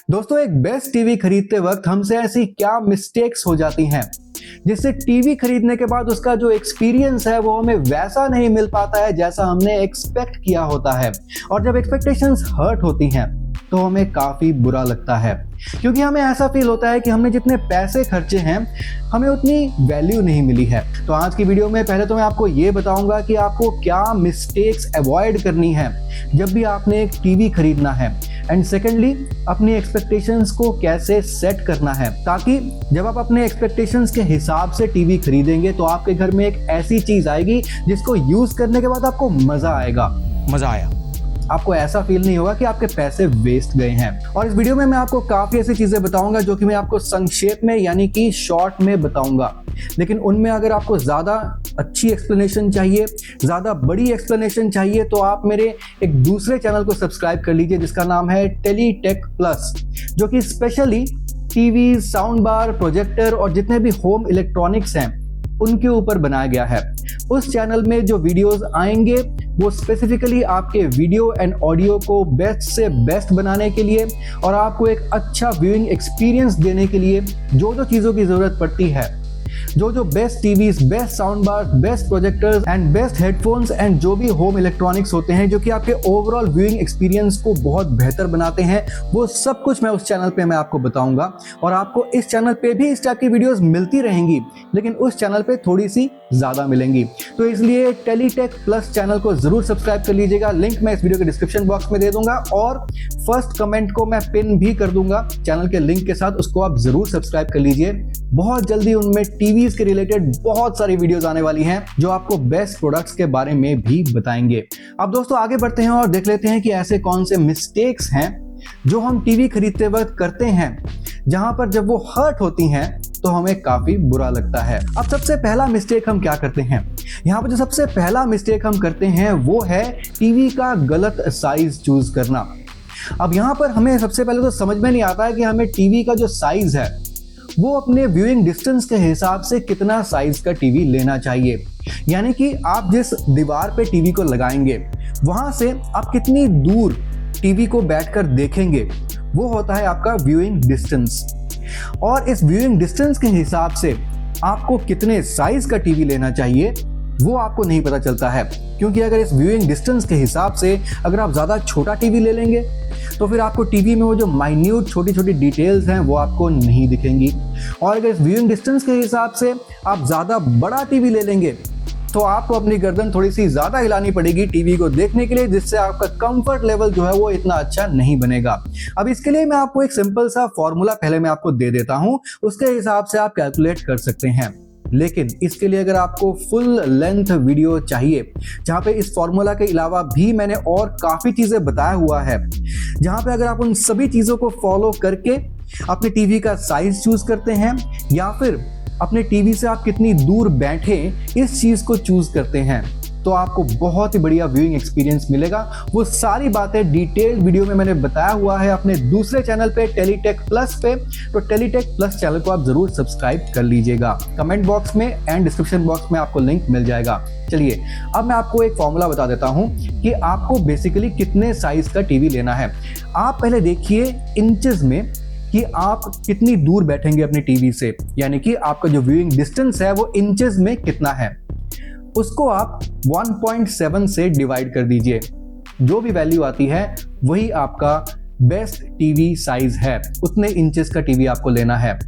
दोस्तों, एक best TV खरीदते वक्त हमसे ऐसी क्या मिस्टेक्स हो जाती हैं जिससे टीवी खरीदने के बाद उसका जो एक्सपीरियंस है वो हमें वैसा नहीं मिल पाता है जैसा हमने एक्सपेक्ट किया होता है। और जब एक्सपेक्टेशंस हर्ट होती हैं तो हमें काफी बुरा लगता है, क्योंकि हमें ऐसा फील होता है कि हमने जितने पैसे खर्चे हैं हमें उतनी वैल्यू नहीं मिली है। तो आज की वीडियो में पहले तो मैं आपको ये बताऊंगा कि आपको क्या मिस्टेक्स अवॉइड करनी है जब भी आपने एक टीवी खरीदना है, एंड सेकेंडली अपनी एक्सपेक्टेशंस को कैसे सेट करना है, ताकि जब आप अपने एक्सपेक्टेशंस के हिसाब से टीवी खरीदेंगे तो आपके घर में एक ऐसी चीज आएगी जिसको यूज करने के बाद आपको मजा आएगा। मजा आया, आपको ऐसा फील नहीं होगा कि आपके पैसे वेस्ट गए हैं। और इस वीडियो में मैं आपको काफी ऐसी चीजें बताऊंगा जो कि मैं आपको संक्षेप में यानी कि शॉर्ट में बताऊंगा, लेकिन उनमें अगर आपको ज्यादा अच्छी एक्सप्लेनेशन चाहिए, ज्यादा बड़ी एक्सप्लेनेशन चाहिए, तो आप मेरे एक दूसरे चैनल को सब्सक्राइब कर लीजिए जिसका नाम है टेलीटेक प्लस, जो कि specially TV, sound bar, projector और जितने भी होम इलेक्ट्रॉनिक्स हैं उनके ऊपर बनाया गया है। उस चैनल में जो वीडियोस आएंगे वो स्पेसिफिकली आपके वीडियो एंड ऑडियो को बेस्ट से बेस्ट बनाने के लिए और आपको एक अच्छा व्यूइंग एक्सपीरियंस देने के लिए जो जो चीज़ों की ज़रूरत पड़ती है, जो best TVs, best sound bar, best projectors and best headphones and जो भी होम इलेक्ट्रॉनिक्स होते हैं जो कि आपके ओवरऑल व्यूइंग एक्सपीरियंस को बहुत बेहतर बनाते हैं, वो सब कुछ मैं उस चैनल पे मैं आपको बताऊंगा। और आपको इस चैनल पे भी इस टाइप की वीडियोस मिलती रहेंगी, लेकिन उस चैनल पे थोड़ी सी ज़्यादा मिलेंगी। तो इसलिए टेलीटेक प्लस चैनल को जरूर सब्सक्राइब कर लीजिएगा। लिंक मैं इस वीडियो के डिस्क्रिप्शन बॉक्स में दे दूंगा और फर्स्ट कमेंट को मैं पिन भी कर दूंगा चैनल के लिंक के साथ, उसको आप जरूर सब्सक्राइब कर लीजिए। बहुत जल्दी उनमें टीवीज के रिलेटेड बहुत सारी वीडियोस आने वाली हैं जो आपको बेस्ट प्रोडक्ट्स के बारे में भी बताएंगे। अब दोस्तों आगे बढ़ते हैं और देख लेते हैं कि ऐसे कौन से मिस्टेक्स हैं जो हम टीवी खरीदते वक्त करते हैं, जहां पर जब वो हर्ट होती हैं तो हमें काफी बुरा लगता है। अब सबसे पहला मिस्टेक हम क्या करते हैं, यहाँ पर जो सबसे पहला मिस्टेक हम करते हैं वो है टीवी का गलत साइज चूज करना। अब यहाँ पर हमें सबसे पहले तो समझ में नहीं आता है कि हमें टीवी का जो साइज है वो अपने व्यूइंग डिस्टेंस के हिसाब से कितना साइज का टीवी लेना चाहिए। यानी कि आप जिस दीवार पे टीवी को लगाएंगे वहां से आप कितनी दूर टीवी को बैठकर देखेंगे, वो होता है आपका व्यूइंग डिस्टेंस। और इस व्यूइंग डिस्टेंस के हिसाब से आपको कितने साइज का टीवी लेना चाहिए वो आपको नहीं पता चलता है, क्योंकि अगर इस व्यूइंग डिस्टेंस के हिसाब से अगर आप ज़्यादा छोटा टीवी ले लेंगे तो फिर आपको टीवी में वो जो माइन्यूट छोटी छोटी डिटेल्स हैं वो आपको नहीं दिखेंगी। और अगर इस व्यूइंग डिस्टेंस के हिसाब से आप ज़्यादा बड़ा टीवी ले लेंगे तो आपको अपनी गर्दन थोड़ी सी ज़्यादा हिलानी पड़ेगी टीवी को देखने के लिए, जिससे आपका कंफर्ट लेवल जो है वो इतना अच्छा नहीं बनेगा। अब इसके लिए मैं आपको एक सिंपल सा फॉर्मूला पहले मैं आपको दे देता हूँ, उसके हिसाब से आप कैलकुलेट कर सकते हैं। लेकिन इसके लिए अगर आपको फुल लेंथ वीडियो चाहिए जहां पे इस फॉर्मूला के अलावा भी मैंने और काफ़ी चीज़ें बताया हुआ है, जहां पे अगर आप उन सभी चीज़ों को फॉलो करके अपने टीवी का साइज चूज करते हैं या फिर अपने टीवी से आप कितनी दूर बैठे इस चीज़ को चूज करते हैं, तो आपको बहुत ही बढ़िया व्यूइंग एक्सपीरियंस मिलेगा। वो सारी बातें डिटेल्ड वीडियो में मैंने बताया हुआ है अपने दूसरे चैनल पे टेलीटेक प्लस पे, तो टेलीटेक प्लस चैनल को आप जरूर सब्सक्राइब कर लीजिएगा। कमेंट बॉक्स में एंड डिस्क्रिप्शन बॉक्स में आपको लिंक मिल जाएगा। चलिए अब मैं आपको एक फॉर्मूला बता देता हूं कि आपको बेसिकली कितने साइज का टीवी लेना है। आप पहले देखिए इंचेस में कि आप कितनी दूर बैठेंगे अपने टीवी से, यानी कि आपका जो व्यूइंग डिस्टेंस है वो इंचेस में कितना है, उसको आप 1.7 से डिवाइड कर दीजिए। जो भी वैल्यू आती है वही आपका बेस्ट टीवी साइज है, उतने इंचेस का टीवी आपको लेना है।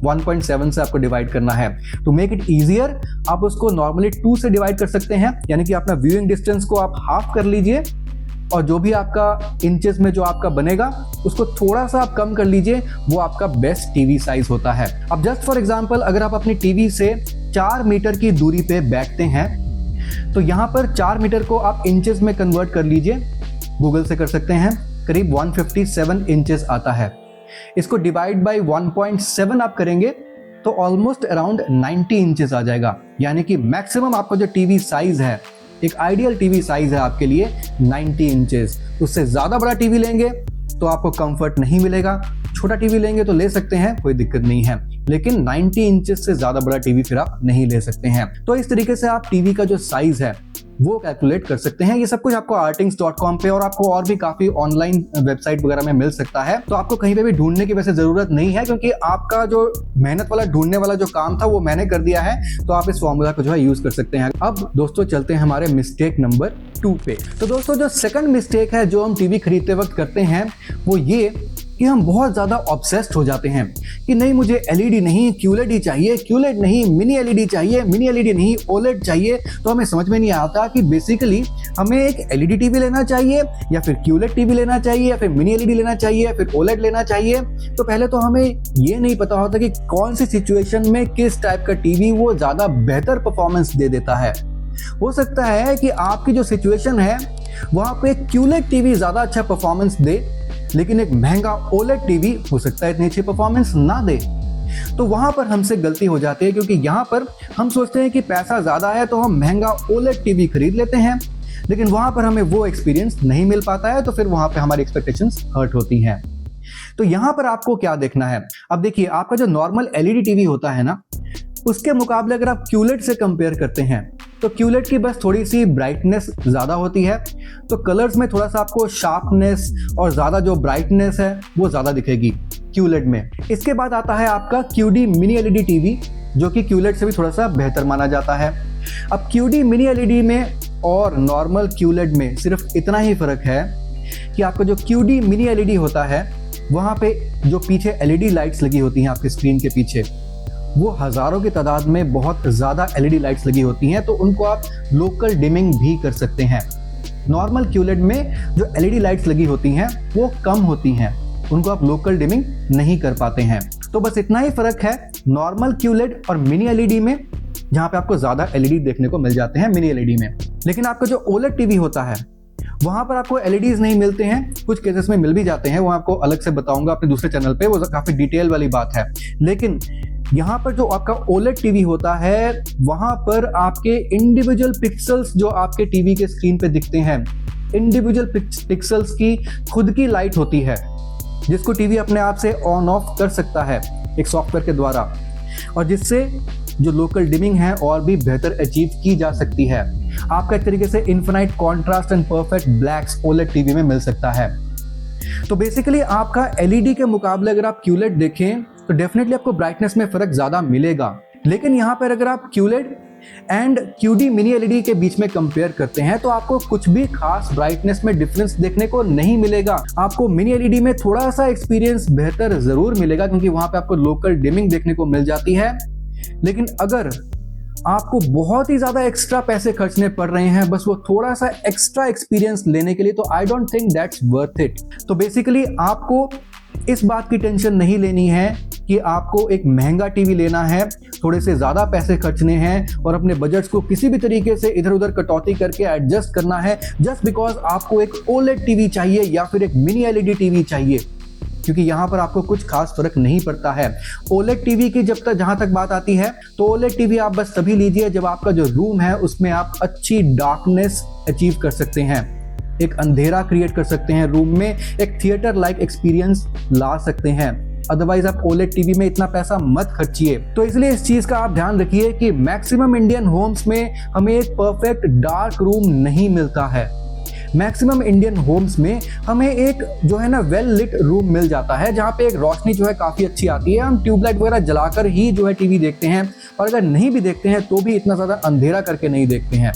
1.7 से आपको डिवाइड करना है। टू मेक इट इजियर आप उसको नॉर्मली 2 से डिवाइड कर सकते हैं, यानी कि अपना व्यूइंग डिस्टेंस को आप हाफ कर लीजिए और जो भी आपका इंचेस में जो आपका बनेगा उसको थोड़ा सा आप कम कर लीजिए, वो आपका बेस्ट टीवी साइज होता है। अब जस्ट फॉर एग्जांपल अगर आप अपनी टीवी से 4 मीटर की दूरी पे बैठते हैं तो यहाँ पर 4 मीटर को आप इंचेस में कन्वर्ट कर लीजिए, गूगल से कर सकते हैं, करीब 157 इंचेस आता है। इसको डिवाइड बाय 1.7 आप करेंगे तो ऑलमोस्ट अराउंड 90 इंचेस आ जाएगा, यानी कि मैक्सिमम आपका जो टीवी साइज है, एक आइडियल टीवी साइज है आपके लिए 90 इंचेस। उससे ज़्यादा बड़ा टीवी लेंगे तो आपको कंफर्ट नहीं मिलेगा, छोटा टीवी लेंगे तो ले सकते हैं, कोई दिक्कत नहीं है, लेकिन 90 इंचेस से ज़्यादा बड़ा टीवी फिर आप नहीं ले सकते हैं। तो इस तरीके से आप टीवी का जो साइज है वो कैलकुलेट कर सकते हैं। ये सब कुछ आपको artings.com पे और आपको और भी काफी ऑनलाइन वेबसाइट वगैरह में मिल सकता है। तो आपको कहीं पे भी ढूंढने की वैसे जरूरत नहीं है, क्योंकि आपका जो मेहनत वाला ढूंढने वाला जो काम था वो मैंने कर दिया है। तो आप इस फॉर्मूला को जो है यूज कर सकते हैं। अब दोस्तों चलते हैं हमारे मिस्टेक नंबर 2 पे। तो दोस्तों जो सेकंड मिस्टेक है जो हम टीवी खरीदते वक्त करते हैं वो ये कि हम बहुत ज़्यादा ऑब्सेस्ड हो जाते हैं कि नहीं, मुझे एलईडी नहीं क्यूलेड ही चाहिए, क्यूलेड नहीं मिनी एलईडी चाहिए, मिनी एलईडी नहीं ओलेड चाहिए। तो हमें समझ में नहीं आता कि बेसिकली हमें एक एलईडी टीवी लेना चाहिए या फिर क्यूलेड टीवी लेना चाहिए या फिर मिनी एलईडी लेना चाहिए या फिर ओलेड लेना चाहिए। तो पहले तो हमें ये नहीं पता होता कि कौन सी सिचुएशन में किस टाइप का टीवी वो ज़्यादा बेहतर परफॉर्मेंस दे देता है। हो सकता है कि आपकी जो सिचुएशन है वहाँ पे क्यूलेड टीवी ज़्यादा अच्छा परफॉर्मेंस दे, लेकिन एक महंगा ओलेड टीवी हो सकता है इतनी अच्छी परफॉर्मेंस ना दे। तो वहां पर हमसे गलती हो जाती है, क्योंकि यहां पर हम सोचते हैं कि पैसा ज्यादा है तो हम महंगा ओलेड टीवी खरीद लेते हैं, लेकिन वहां पर हमें वो एक्सपीरियंस नहीं मिल पाता है। तो फिर वहां पे हमारी एक्सपेक्टेशंस हर्ट होती हैं। तो यहां पर आपको क्या देखना है, अब देखिए आपका जो नॉर्मल एलईडी टीवी होता है ना, उसके मुकाबले अगर आप क्यूलेड से कंपेयर करते हैं तो क्यूलेड की बस थोड़ी सी ब्राइटनेस ज़्यादा होती है। तो कलर्स में थोड़ा सा आपको शार्पनेस और ज़्यादा जो ब्राइटनेस है वो ज़्यादा दिखेगी क्यूलेड में। इसके बाद आता है आपका क्यूडी मिनी एलईडी टीवी, जो कि क्यूलेड से भी थोड़ा सा बेहतर माना जाता है। अब क्यूडी मिनी एलईडी में और नॉर्मल क्यूलेड में सिर्फ इतना ही फ़र्क है कि आपका जो क्यूडी मिनी एलईडी होता है वहाँ पे जो पीछे एलईडी लाइट्स लगी होती हैं आपके स्क्रीन के पीछे, वो हज़ारों की तादाद में बहुत ज़्यादा एलईडी लाइट्स लगी होती हैं, तो उनको आप लोकल डिमिंग भी कर सकते हैं। नॉर्मल क्यूलेड में जो एलईडी लाइट्स लगी होती हैं वो कम होती हैं, उनको आप लोकल डिमिंग नहीं कर पाते हैं। तो बस इतना ही फ़र्क है नॉर्मल क्यूलेड और मिनी एलईडी में, जहाँ पे आपको ज़्यादा एलईडी देखने को मिल जाते हैं मिनी एलईडी में। लेकिन आपका जो ओलेड टीवी होता है वहाँ पर आपको एलईडीज नहीं मिलते हैं, कुछ केसेस में मिल भी जाते हैं, वो आपको अलग से बताऊंगा अपने दूसरे चैनल पे, वो काफ़ी डिटेल वाली बात है। लेकिन यहाँ पर जो आपका ओलेड टीवी होता है वहाँ पर आपके इंडिविजुअल पिक्सल्स जो आपके टीवी के स्क्रीन पे दिखते हैं, इंडिविजुअल पिक्सल्स की खुद की लाइट होती है, जिसको टीवी अपने आप से ऑन ऑफ कर सकता है एक सॉफ्टवेयर के द्वारा, और जिससे जो लोकल डिमिंग है और भी बेहतर अचीव की जा सकती है। आपका एक तरीके से infinite contrast and perfect blacks OLED TV में मिल सकता है। तो बेसिकली आपका एलईडी के मुकाबले अगर आप क्यूलेड देखें तो डेफिनेटली आपको ब्राइटनेस में फर्क ज्यादा मिलेगा। लेकिन यहाँ पर अगर आप QLED and QD mini LED के बीच में कंपेयर करते हैं तो आपको कुछ भी खास ब्राइटनेस में डिफरेंस देखने को नहीं मिलेगा। आपको मिनी एलईडी में थोड़ा सा एक्सपीरियंस बेहतर जरूर मिलेगा, क्योंकि वहां पे आपको लोकल डिमिंग देखने को मिल जाती है। लेकिन अगर आपको बहुत ही ज्यादा एक्स्ट्रा पैसे खर्चने पड़ रहे हैं बस वो थोड़ा सा एक्स्ट्रा एक्सपीरियंस लेने के लिए, तो I don't think that's worth it. तो बेसिकली आपको इस बात की टेंशन नहीं लेनी है कि आपको एक महंगा टीवी लेना है, थोड़े से ज़्यादा पैसे खर्चने हैं और अपने बजट्स को किसी भी तरीके से इधर उधर कटौती करके एडजस्ट करना है जस्ट बिकॉज आपको एक ओलेड टीवी चाहिए या फिर एक मिनी एलईडी टीवी चाहिए, क्योंकि यहाँ पर आपको कुछ खास फर्क नहीं पड़ता है। ओलेड टीवी की जहाँ तक बात आती है तो ओलेड टीवी आप बस तभी लीजिए जब आपका जो रूम है उसमें आप अच्छी डार्कनेस अचीव कर सकते हैं, एक अंधेरा क्रिएट कर सकते हैं रूम में, एक थिएटर लाइक एक्सपीरियंस ला सकते हैं। अदरवाइज आप ओलेड टीवी में इतना पैसा मत खर्चिए। तो इसलिए इस चीज का आप ध्यान रखिए कि मैक्सिमम इंडियन होम्स में हमें एक परफेक्ट डार्क रूम नहीं मिलता है। मैक्सिमम इंडियन होम्स में हमें एक जो है ना वेल लिट रूम मिल जाता है, जहाँ पे एक रोशनी जो है काफी अच्छी आती है। हम ट्यूबलाइट वगैरह जलाकर ही जो है टीवी देखते हैं, और अगर नहीं भी देखते हैं तो भी इतना ज्यादा अंधेरा करके नहीं देखते हैं।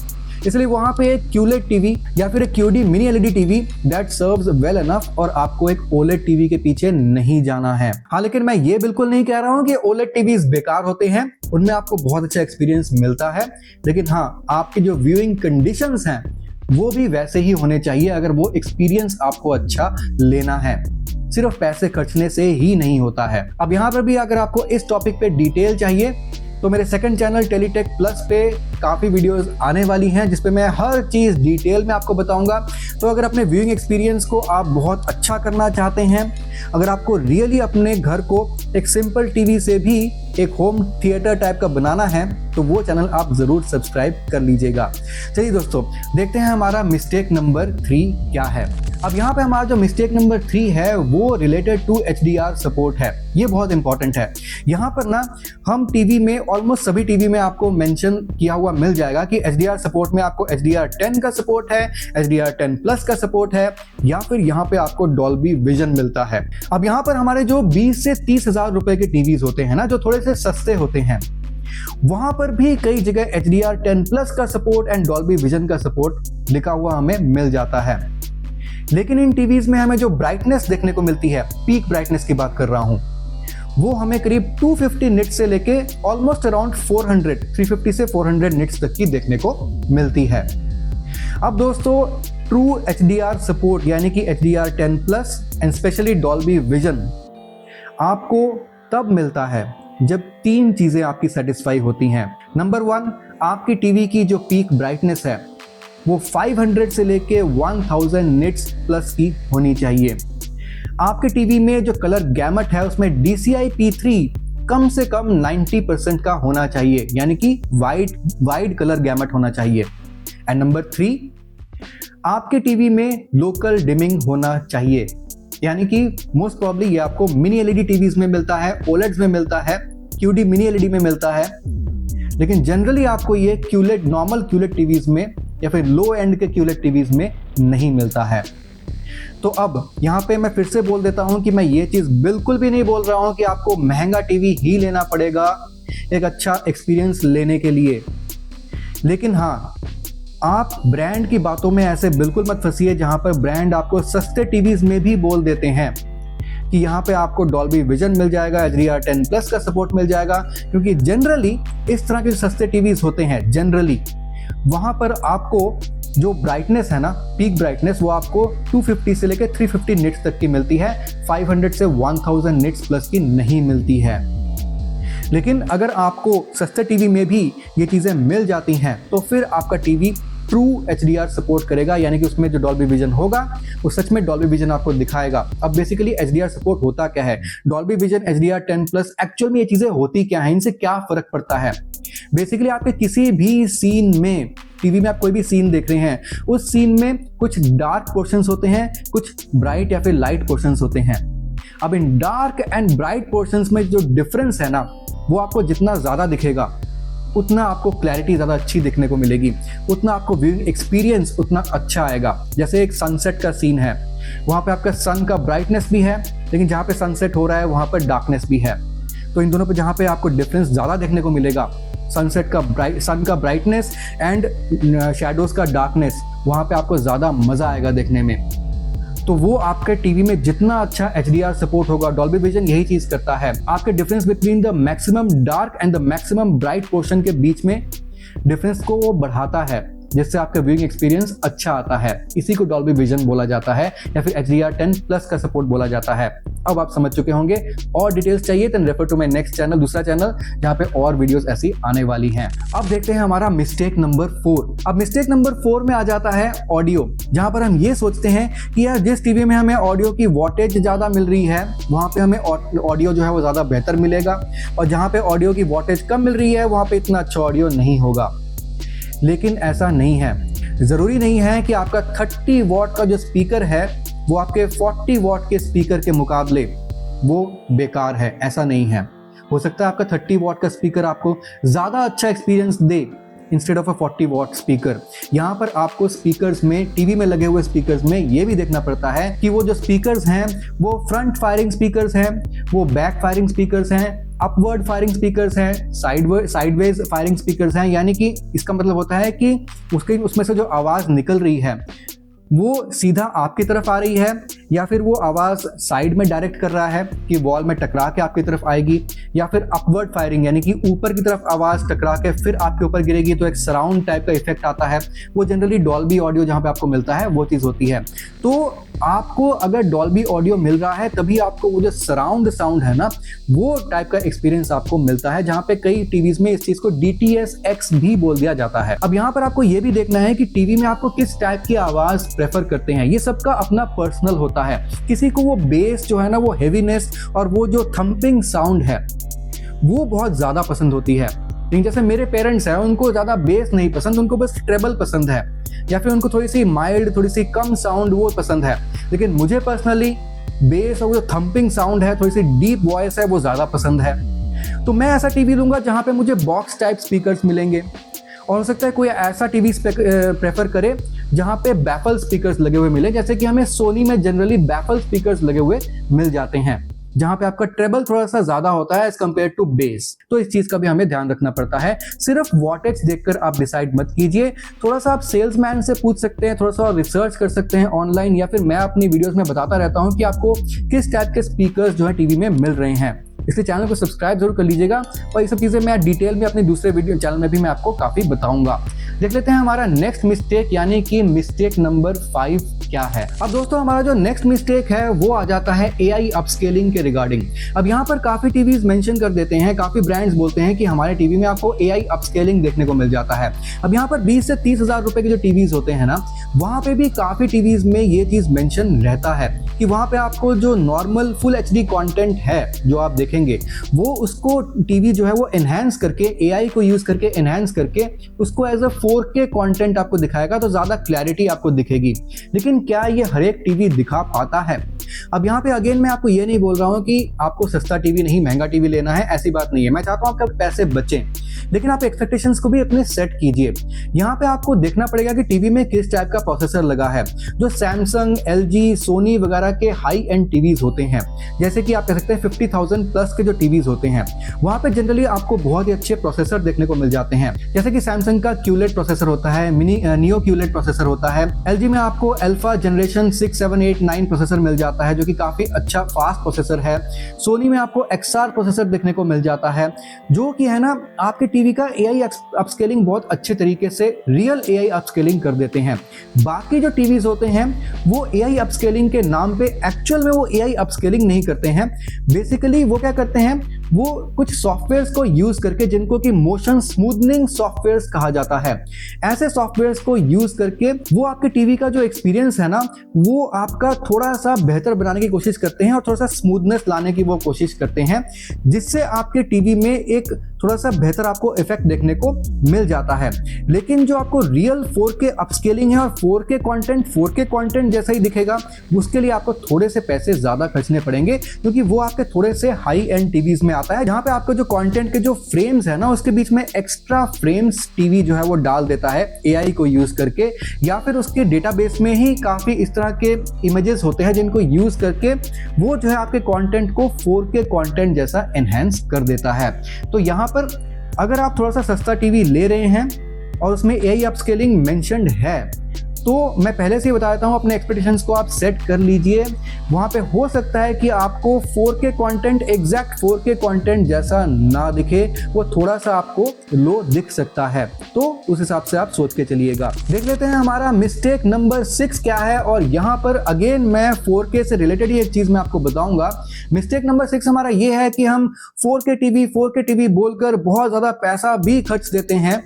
इसलिए वहां पे एक क्यूलेड टीवी या फिर एक QD mini LED TV that serves well enough, और आपको एक ओलेड टीवी के पीछे नहीं जाना है। हाँ, लेकिन मैं ये बिल्कुल नहीं कह रहा हूँ कि ओलेड टीवीज बेकार होते हैं, उनमें आपको बहुत अच्छा एक्सपीरियंस मिलता है। लेकिन हाँ, आपकी जो व्यूइंग कंडीशंस हैं वो भी वैसे ही होने चाहिए अगर वो एक्सपीरियंस आपको अच्छा लेना है। सिर्फ पैसे खर्चने से ही नहीं होता है। अब यहाँ पर भी अगर आपको इस टॉपिक पे डिटेल चाहिए तो मेरे सेकंड चैनल टेलीटेक प्लस पे काफ़ी वीडियोस आने वाली हैं जिसपे मैं हर चीज़ डिटेल में आपको बताऊंगा। तो अगर अपने व्यूइंग एक्सपीरियंस को आप बहुत अच्छा करना चाहते हैं, अगर आपको रियली अपने घर को एक सिंपल टीवी से भी एक होम थिएटर टाइप का बनाना है तो वो चैनल आप ज़रूर सब्सक्राइब कर लीजिएगा। चलिए दोस्तों, देखते हैं हमारा मिस्टेक नंबर 3 क्या है। अब यहाँ पे हमारा जो मिस्टेक नंबर 3 है वो रिलेटेड टू HDR सपोर्ट है। ये बहुत इंपॉर्टेंट है। यहाँ पर ना हम टीवी में, ऑलमोस्ट सभी टीवी में आपको मेंशन किया हुआ मिल जाएगा कि HDR सपोर्ट में आपको HDR10 का सपोर्ट है, HDR10 प्लस का सपोर्ट है, या फिर यहाँ पे आपको डॉल्बी विजन मिलता है। अब यहाँ पर हमारे जो 20 से 30 हजार रुपए के टीवीज होते हैं ना, जो थोड़े से सस्ते होते हैं, वहां पर भी कई जगह HDR10 प्लस का सपोर्ट एंड डॉल्बी विजन का सपोर्ट लिखा हुआ हमें मिल जाता है। लेकिन इन टीवीज में हमें जो ब्राइटनेस देखने को मिलती है, पीक ब्राइटनेस की बात कर रहा हूं, वो हमें करीब 250 निट्स से लेके ऑलमोस्ट अराउंड 350 से 400 निट्स तक की देखने को मिलती है। अब दोस्तों, ट्रू HDR सपोर्ट यानी कि HDR10 plus and specially Dolby vision आपको तब मिलता है जब 3 चीजें आपकी सेटिस्फाई होती हैं। नंबर 1, आपकी टीवी की जो पीक ब्राइटनेस है वो 500 से लेके 1000 निट्स प्लस की होनी चाहिए। आपके टीवी में जो कलर गैमट है उसमें DCI P3 कम से कम 90% का होना चाहिए, यानी कि वाइड कलर गैमट होना चाहिए। एंड नंबर 3, आपके टीवी में लोकल डिमिंग होना चाहिए, यानी कि मोस्ट प्रॉब्ली ये आपको मिनी LED टीवीज में मिलता है, OLEDs में मिलता है, QD मिनी LED में मिलता है, लेकिन जनरली आपको ये QLED, नॉर्मल QLED टीवीज में या फिर लो एंड के QLED टीवीज में नहीं मिलता है। तो अब यहाँ पे मैं फिर से बोल देता हूँ कि मैं ये चीज़ बिल्कुल भी नहीं बोल रहा हूँ कि आपको महंगा टीवी ही लेना पड़ेगा एक अच्छा एक्सपीरियंस लेने के लिए। लेकिन हाँ, आप ब्रांड की बातों में ऐसे बिल्कुल मत फंसिए जहाँ पर ब्रांड आपको सस्ते टीवीज में भी बोल देते हैं कि यहाँ पे आपको डॉल्बी विजन मिल जाएगा, HDR10 प्लस का सपोर्ट मिल जाएगा, क्योंकि जनरली इस तरह के सस्ते टीवीज होते हैं, जनरली वहाँ पर आपको जो ब्राइटनेस है ना, पीक ब्राइटनेस, वो आपको 250 से लेकर 350 निट्स तक की मिलती है, 500 से 1000 निट्स प्लस की नहीं मिलती है। लेकिन अगर आपको सस्ते टीवी में भी ये चीज़ें मिल जाती हैं तो फिर आपका टीवी ट्रू HDR सपोर्ट करेगा, यानी कि उसमें जो डॉल्बी विजन होगा वो सच में डॉल्बी विजन आपको दिखाएगा। अब बेसिकली HDR सपोर्ट होता क्या है, Dolby vision, HDR10 plus, actual में ये चीज़ें होती क्या है, इनसे क्या फ़र्क पड़ता है। बेसिकली आपके किसी भी सीन में, टीवी में आप कोई भी सीन देख रहे हैं, उस सीन में कुछ डार्क पोर्शंस होते हैं, कुछ ब्राइट या फिर लाइट पोर्शंस होते हैं। अब इन डार्क एंड ब्राइट पोर्शंस में जो डिफरेंस है ना, वो आपको जितना ज़्यादा दिखेगा उतना आपको क्लैरिटी ज़्यादा अच्छी दिखने को मिलेगी, उतना आपको व्यूइंग एक्सपीरियंस उतना अच्छा आएगा। जैसे एक सनसेट का सीन है, वहाँ पे आपका सन का ब्राइटनेस भी है, लेकिन जहाँ पे सनसेट हो रहा है वहाँ पर डार्कनेस भी है। तो इन दोनों पे जहाँ पे आपको डिफरेंस ज़्यादा देखने को मिलेगा, सनसेट का सन का ब्राइटनेस एंड शैडोज़ का डार्कनेस, वहाँ पे आपको ज़्यादा मज़ा आएगा देखने में। तो वो आपके टीवी में जितना अच्छा HDR सपोर्ट होगा, डॉल्बी विजन यही चीज़ करता है, आपके difference between the maximum dark and the maximum bright portion के बीच में डिफरेंस को वो बढ़ाता है, जिससे आपका व्यूइंग एक्सपीरियंस अच्छा आता है। इसी को डॉल्बी विजन बोला जाता है या फिर HDR10 प्लस का सपोर्ट बोला जाता है। अब आप समझ चुके होंगे। और डिटेल्स चाहिए तो refer to my next channel, दूसरा चैनल जहाँ पे और वीडियोस ऐसी आने वाली हैं। अब देखते हैं हमारा मिस्टेक नंबर 4। अब मिस्टेक नंबर 4 में आ जाता है ऑडियो, जहाँ पर हम ये सोचते हैं कि यार जिस टीवी में हमें ऑडियो की वॉटेज ज़्यादा मिल रही है वहाँ पे हमें ऑडियो जो है वो ज़्यादा बेहतर मिलेगा, और जहाँ पे ऑडियो की वॉटेज कम मिल रही है वहाँ पे इतना अच्छा ऑडियो नहीं होगा। लेकिन ऐसा नहीं है। ज़रूरी नहीं है कि आपका 30 वॉट का जो स्पीकर है वो आपके 40 वॉट के स्पीकर के मुकाबले वो बेकार है, ऐसा नहीं है। हो सकता है आपका 30 वॉट का स्पीकर आपको ज़्यादा अच्छा experience they instead of a 40 what speaker. यहाँ पर आपको स्पीकर्स में, टीवी में लगे हुए स्पीकर्स में ये भी देखना पड़ता है कि वो जो स्पीकर्स हैं वो फ्रंट फायरिंग स्पीकर्स हैं, वो बैक फायरिंग स्पीकर्स हैं, अपवर्ड फायरिंग स्पीकर्स हैं, साइडवेज फायरिंग स्पीकर्स हैं। यानी कि इसका मतलब होता है कि उसमें से जो आवाज़ निकल रही है वो सीधा आपकी तरफ आ रही है, या फिर वो आवाज़ साइड में डायरेक्ट कर रहा है कि वॉल में टकरा के आपकी तरफ आएगी, या फिर अपवर्ड फायरिंग यानी कि ऊपर की तरफ आवाज़ टकरा के फिर आपके ऊपर गिरेगी, तो एक सराउंड टाइप का इफेक्ट आता है। वो जनरली डॉल्बी ऑडियो जहाँ पे आपको मिलता है वो चीज़ होती है। तो आपको अगर डॉल्बी ऑडियो मिल रहा है तभी आपको वो जो सराउंड साउंड है ना वो टाइप का एक्सपीरियंस आपको मिलता है, जहाँ पे कई टीवीज में इस चीज़ को DTS-X भी बोल दिया जाता है। अब यहाँ पर आपको ये भी देखना है कि टीवी में आपको किस टाइप की आवाज़ प्रेफर करते हैं। ये सबका अपना पर्सनल होता है। किसी को वो बेस जो है ना, वो हेवीनेस और वो जो थंपिंग साउंड है वो बहुत ज़्यादा पसंद होती है। लेकिन जैसे मेरे पेरेंट्स हैं, उनको ज़्यादा बेस नहीं पसंद, उनको बस ट्रेबल पसंद है, या फिर उनको थोड़ी सी माइल्ड, थोड़ी सी कम साउंड वो पसंद है। लेकिन मुझे पर्सनली बेस और वो जो थम्पिंग साउंड है, थोड़ी सी डीप वॉइस है, वो ज़्यादा पसंद है। तो मैं ऐसा टीवी लूँगा जहाँ पे मुझे बॉक्स टाइप स्पीकर्स मिलेंगे, और हो सकता है कोई ऐसा टीवी प्रेफर करे जहाँ पे बैफल स्पीकर्स लगे हुए मिले, जैसे कि हमें सोनी में जनरली बैफल स्पीकर्स लगे हुए मिल जाते हैं, जहां पे आपका ट्रेबल थोड़ा सा ज्यादा होता है एज कंपेयर टू बेस। तो इस चीज का भी हमें ध्यान रखना पड़ता है। सिर्फ वॉटेज देखकर आप डिसाइड मत कीजिए, थोड़ा सा आप सेल्समैन से पूछ सकते हैं, थोड़ा सा रिसर्च कर सकते हैं ऑनलाइन, या फिर मैं अपनी वीडियोस में बताता रहता हूं कि आपको किस टाइप के स्पीकर्स जो है टीवी में मिल रहे हैं। इसलिए चैनल को सब्सक्राइब जरूर कर लीजिएगा, और ये सब चीजें मैं डिटेल में अपने दूसरे वीडियो चैनल में भी मैं आपको काफी बताऊंगा। देख लेते हैं हमारा नेक्स्ट मिस्टेक, यानी कि मिस्टेक नंबर 5 क्या है। अब दोस्तों हमारा जो नेक्स्ट मिस्टेक है वो आ जाता है एआई अपस्केलिंग के रिगार्डिंग। अब यहाँ पर काफी टीवीज मेंशन कर देते हैं, काफी ब्रांड्स बोलते हैं कि हमारे टीवी में आपको एआई अपस्केलिंग देखने को मिल जाता है। अब यहाँ पर 20 से 30 हजार रुपए के जो टीवीज होते हैं ना, वहां पे भी काफी टीवीज में ये चीज मेंशन रहता है कि वहां पे आपको जो नॉर्मल फुल एचडी कंटेंट है जो आप देखेंगे, वो उसको टीवी जो है वो एनहांस करके, एआई को यूज करके एनहांस करके उसको एज अ 4K कंटेंट आपको दिखाएगा, तो ज्यादा क्लैरिटी आपको दिखेगी। लेकिन क्या ये हर एक टीवी दिखा पाता है? अब यहाँ पे अगेन मैं आपको ये नहीं बोल रहा हूँ कि आपको सस्ता टीवी नहीं महंगा टीवी लेना है, ऐसी बात नहीं है। मैं चाहता हूँ आपके पैसे बचें, लेकिन आप एक्सपेक्टेशंस को भी अपने सेट कीजिए। यहाँ पे आपको देखना पड़ेगा कि टीवी में किस टाइप का प्रोसेसर लगा है। जो सैमसंग, एलजी, सोनी वगैरह के हाई एंड टीवीज होते हैं, जैसे कि आप कह सकते हैं 50,000 प्लस के जो टीवीज होते हैं, वहाँ पे जनरली आपको बहुत ही अच्छे प्रोसेसर देखने को मिल जाते हैं। जैसे कि सैमसंग का क्यूलेट प्रोसेसर होता है, नियो क्यूलेट प्रोसेसर होता है। एलजी में आपको अल्फा जनरेशन 6, 7, 8, 9 प्रोसेसर मिल जाता है, जो कि काफी अच्छा फास्ट प्रोसेसर है। सोनी में आपको एक्सआर प्रोसेसर देखने को मिल जाता है, जो कि है ना आपके टीवी का एआई अपस्केलिंग बहुत अच्छे तरीके से रियल एआई अपस्केलिंग कर देते हैं। बाकी जो टीवीज होते हैं वो एआई अपस्केलिंग के नाम पे एक्चुअल में वो एआई अपस्केलिंग नहीं करते हैं। बेसिकली वो क्या करते हैं, वो कुछ सॉफ्टवेयर्स को यूज करके, जिनको कि मोशन स्मूथनिंग सॉफ्टवेयर्स कहा जाता है, ऐसे सॉफ्टवेयर्स को यूज करके वो आपके टीवी का जो एक्सपीरियंस है ना, वो आपका थोड़ा सा बेहतर बनाने की कोशिश करते हैं और थोड़ा सा स्मूथनेस लाने की वो कोशिश करते हैं, जिससे आपके टीवी में एक थोड़ा सा बेहतर आपको इफेक्ट देखने को मिल जाता है। लेकिन जो आपको रियल 4K अपस्केलिंग है और 4K कंटेंट जैसा ही दिखेगा, उसके लिए आपको थोड़े से पैसे ज्यादा खर्चने पड़ेंगे, क्योंकि वो आपके थोड़े से हाई एंड टीवीज में आता है, जहां पे आपका जो कंटेंट के जो फ्रेम्स है ना, उसके बीच में एक्स्ट्रा फ्रेम्स टीवी जो है वो डाल देता है एआई को यूज करके, या फिर उसके डेटाबेस में ही काफी इस तरह के इमेजेस होते हैं जिनको यूज करके वो जो है आपके कंटेंट को 4K कंटेंट जैसा एनहांस कर देता है। तो यहाँ पर अगर आप थोड़ा सा सस्ता टीवी ले रहे हैं और उसमें एआई अपस्केलिंग मेंशन्ड है, तो मैं पहले से ही बता देता हूं, अपने एक्सपेक्टेशंस को आप सेट कर लीजिए। वहां पे हो सकता है कि आपको 4K content, exact 4K content जैसा ना दिखे, वो थोड़ा सा आपको लो दिख सकता है, तो उस हिसाब से आप सोच के चलिएगा। देख लेते हैं हमारा मिस्टेक नंबर 6 क्या है, और यहाँ पर अगेन मैं 4K से रिलेटेड ही एक चीज मैं आपको बताऊंगा। मिस्टेक नंबर 6 हमारा ये है कि हम 4K टीवी बोलकर बहुत ज्यादा पैसा भी खर्च देते हैं,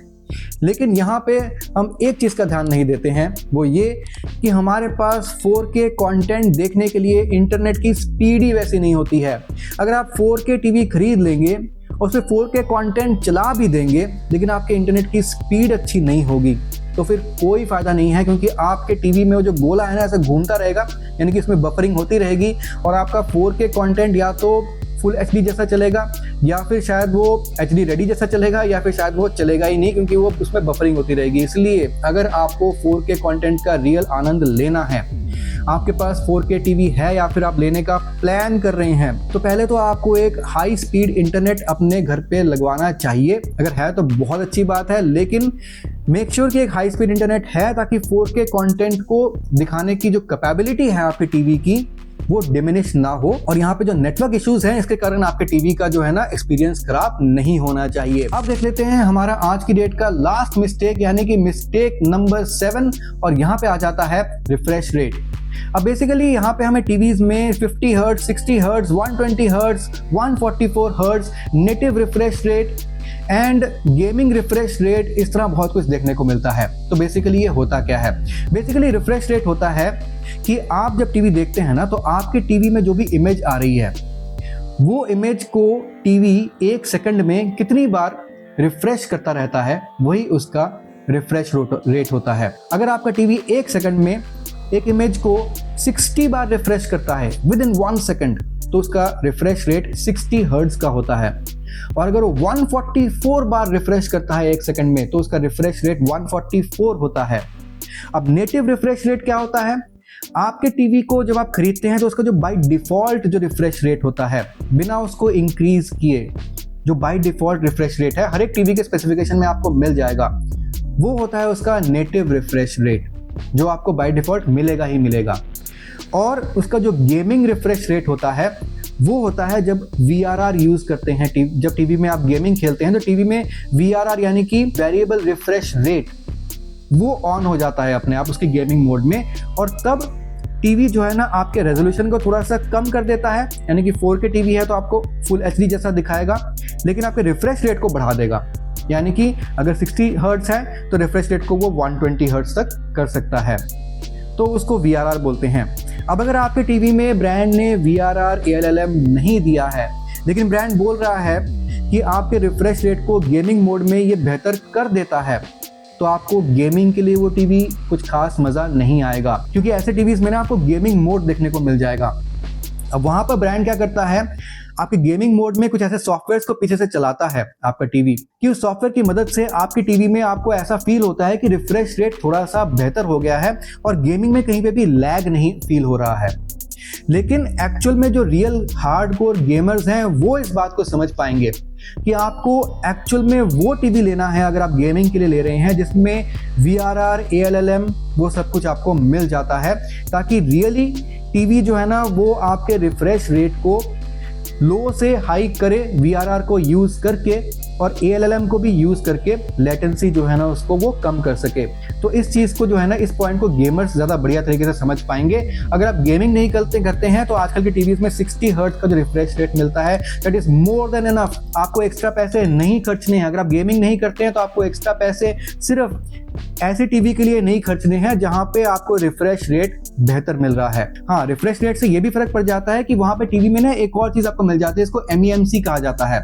लेकिन यहाँ पे हम एक चीज का ध्यान नहीं देते हैं, वो ये कि हमारे पास 4K कंटेंट देखने के लिए इंटरनेट की स्पीड ही वैसी नहीं होती है। अगर आप 4K टीवी खरीद लेंगे और उसमें 4K कंटेंट चला भी देंगे, लेकिन आपके इंटरनेट की स्पीड अच्छी नहीं होगी, तो फिर कोई फायदा नहीं है, क्योंकि आपके टीवी में वो जो गोला है ना ऐसे घूमता रहेगा, यानी कि इसमें बफरिंग होती रहेगी, और आपका 4K कंटेंट या तो फुल एचडी जैसा चलेगा, या फिर शायद वो एचडी रेडी जैसा चलेगा, या फिर शायद वो चलेगा ही नहीं, क्योंकि वो उसमें बफरिंग होती रहेगी। इसलिए अगर आपको 4K कंटेंट का रियल आनंद लेना है, आपके पास 4K टीवी है या फिर आप लेने का प्लान कर रहे हैं, तो पहले तो आपको एक हाई स्पीड इंटरनेट अपने घर पे लगवाना चाहिए। अगर है तो बहुत अच्छी बात है, लेकिन मेक श्योर कि एक हाई स्पीड इंटरनेट है, ताकि 4K कंटेंट को दिखाने की जो कैपेबिलिटी है आपके टीवी की, वो डिमिनिश ना हो। और यहाँ पे जो नेटवर्क इश्यूज हैं, इसके कारण आपके टीवी का जो है ना एक्सपीरियंस खराब नहीं होना चाहिए। अब देख लेते हैं हमारा आज की डेट का लास्ट मिस्टेक, यानी कि मिस्टेक नंबर 7, और यहाँ पे आ जाता है रिफ्रेश रेट। अब बेसिकली यहाँ पे हमें टीवीज में 50 hertz, 60 hertz, 120 hertz, 144 hertz, native refresh rate and gaming refresh rate, इस तरह बहुत कुछ देखने को मिलता है। तो बेसिकली ये होता क्या है? बेसिकली रिफ्रेश रेट होता है कि आप जब टीवी देखते हैं ना, तो आपके टीवी में जो भी इमेज आ रही है वो इमेज को टीवी 1 सेकंड में कितनी बार रिफ्रेश करता रहता है, वही उसका रिफ्रेश रेट होता है। अगर आपका टीवी 1 सेकंड में एक इमेज को 60 बार रिफ्रेश करता है विद इन 1 सेकंड, तो उसका रिफ्रेश रेट 60 हर्ट्ज का होता है। और अगर वो 144 बार रिफ्रेश करता है 1 सेकंड में, तो उसका रिफ्रेश रेट 144 होता है। अब नेटिव रिफ्रेश रेट क्या होता है? आपके टीवी को जब आप खरीदते हैं तो उसका जो बाय डिफॉल्ट जो रिफ्रेश रेट होता है, बिना उसको इंक्रीज किए, जो बाय डिफॉल्ट रिफ्रेश रेट है, हर एक टीवी के स्पेसिफिकेशन में आपको मिल जाएगा, वो होता है उसका नेटिव रिफ्रेश रेट, जो आपको बाय डिफॉल्ट मिलेगा ही मिलेगा। और उसका जो गेमिंग रिफ्रेश रेट होता है, वो होता है जब VRR यूज करते हैं। जब टीवी में आप गेमिंग खेलते हैं तो टीवी में VRR यानी कि वेरिएबल रिफ्रेश रेट, वो ऑन हो जाता है अपने आप उसकी गेमिंग मोड में, और तब टीवी जो है ना आपके रेजोल्यूशन को थोड़ा सा कम कर देता है, यानी कि 4K टीवी है तो आपको फुल HD जैसा दिखाएगा, लेकिन आपके रिफ्रेश रेट को बढ़ा देगा, यानी कि अगर 60 हर्ट्ज है तो रिफ्रेश रेट को वो 120 हर्ट्ज तक कर सकता है, तो उसको VRR बोलते हैं। अब अगर आपके टीवी में ब्रांड ने VRR ALLM नहीं दिया है, लेकिन ब्रांड बोल रहा है कि आपके रिफ्रेश रेट को गेमिंग मोड में ये बेहतर कर देता है, तो आपको गेमिंग के लिए वो टीवी कुछ खास मज़ा नहीं आएगा, क्योंकि ऐसे टीवीज में ना आपको गेमिंग मोड देखने को मिल जाएगा। अब वहाँ पर ब्रांड क्या करता है, आपके गेमिंग मोड में कुछ ऐसे सॉफ्टवेयर्स को पीछे से चलाता है आपका टीवी, कि उस सॉफ्टवेयर की मदद से आपकी टीवी में आपको ऐसा फील होता है कि रिफ्रेश रेट थोड़ा सा बेहतर हो गया है और गेमिंग में कहीं पे भी लैग नहीं फील हो रहा है। लेकिन एक्चुअल में जो रियल हार्डकोर गेमर्स हैं वो इस बात को समझ पाएंगे कि आपको एक्चुअल में वो टीवी लेना है, अगर आप गेमिंग के लिए ले रहे हैं, जिसमें VRR ALLM वो सब कुछ आपको मिल जाता है, ताकि रियली टीवी जो है ना वो आपके रिफ्रेश रेट को लो से हाई करे VRR को यूज करके, और ALLM को भी यूज करके लेटेंसी जो है ना उसको वो कम कर सके। तो इस चीज को जो है ना, इस पॉइंट को गेमर्स ज्यादा बढ़िया तरीके से समझ पाएंगे। अगर आप गेमिंग नहीं करते हैं तो आजकल के टीवीज में 60 हर्ट्ज का जो रिफ्रेश रेट मिलता है, that is more than enough. आपको एक्स्ट्रा पैसे नहीं खर्चने हैं। अगर आप गेमिंग नहीं करते हैं तो आपको एक्स्ट्रा पैसे सिर्फ ऐसे टीवी के लिए नहीं खर्चने हैं जहां पे आपको रिफ्रेश रेट बेहतर मिल रहा है। हाँ, रिफ्रेश रेट से ये भी फर्क पड़ जाता है कि वहां पे टीवी में ना एक और चीज आपको मिल जाती है, इसको MEMC कहा जाता है।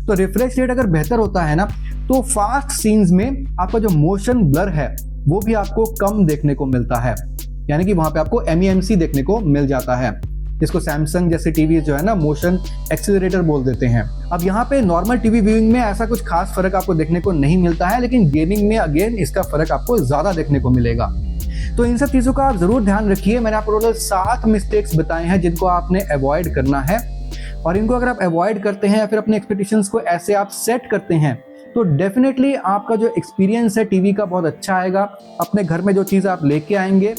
तो रिफ्रेश रेट अगर बेहतर होता है ना, तो फास्ट सीन्स में आपका जो मोशन ब्लर है वो भी आपको कम देखने को मिलता है, यानी कि वहां पे आपको MEMC देखने को मिल जाता है, जिसको सैमसंग जैसे टीवी जो है ना मोशन एक्सीलरेटर बोल देते हैं। अब यहाँ पे नॉर्मल टीवी व्यूइंग में ऐसा कुछ खास फर्क आपको देखने को नहीं मिलता है, लेकिन गेमिंग में अगेन इसका फर्क आपको ज्यादा देखने को मिलेगा। तो इन सब चीजों का आप जरूर ध्यान रखिए। मैंने आपको टोटल 7 मिस्टेक्स बताए हैं जिनको आपने अवॉइड करना है, और इनको अगर आप अवॉइड करते हैं या फिर अपने एक्सपेक्टेशंस को ऐसे आप सेट करते हैं, तो डेफिनेटली आपका जो एक्सपीरियंस है टीवी का बहुत अच्छा आएगा। अपने घर में जो चीज़ आप लेके आएंगे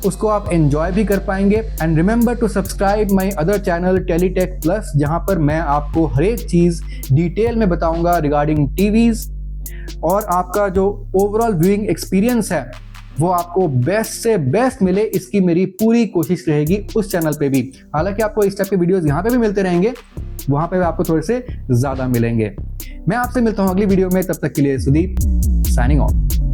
उसको आप एंजॉय भी कर पाएंगे। And remember to subscribe my other channel Teletech plus, जहां पर मैं आपको हर एक चीज़ डिटेल में बताऊंगा रिगार्डिंग टीवीज, और आपका जो ओवरऑल व्यूइंग एक्सपीरियंस है वो आपको बेस्ट से बेस्ट मिले, इसकी मेरी पूरी कोशिश रहेगी उस चैनल पे भी। हालांकि आपको इस टाइप के वीडियोस यहाँ पे भी मिलते रहेंगे, वहां पे आपको थोड़े से ज्यादा मिलेंगे। मैं आपसे मिलता हूँ अगली वीडियो में, तब तक के लिए सुदीप साइनिंग ऑफ।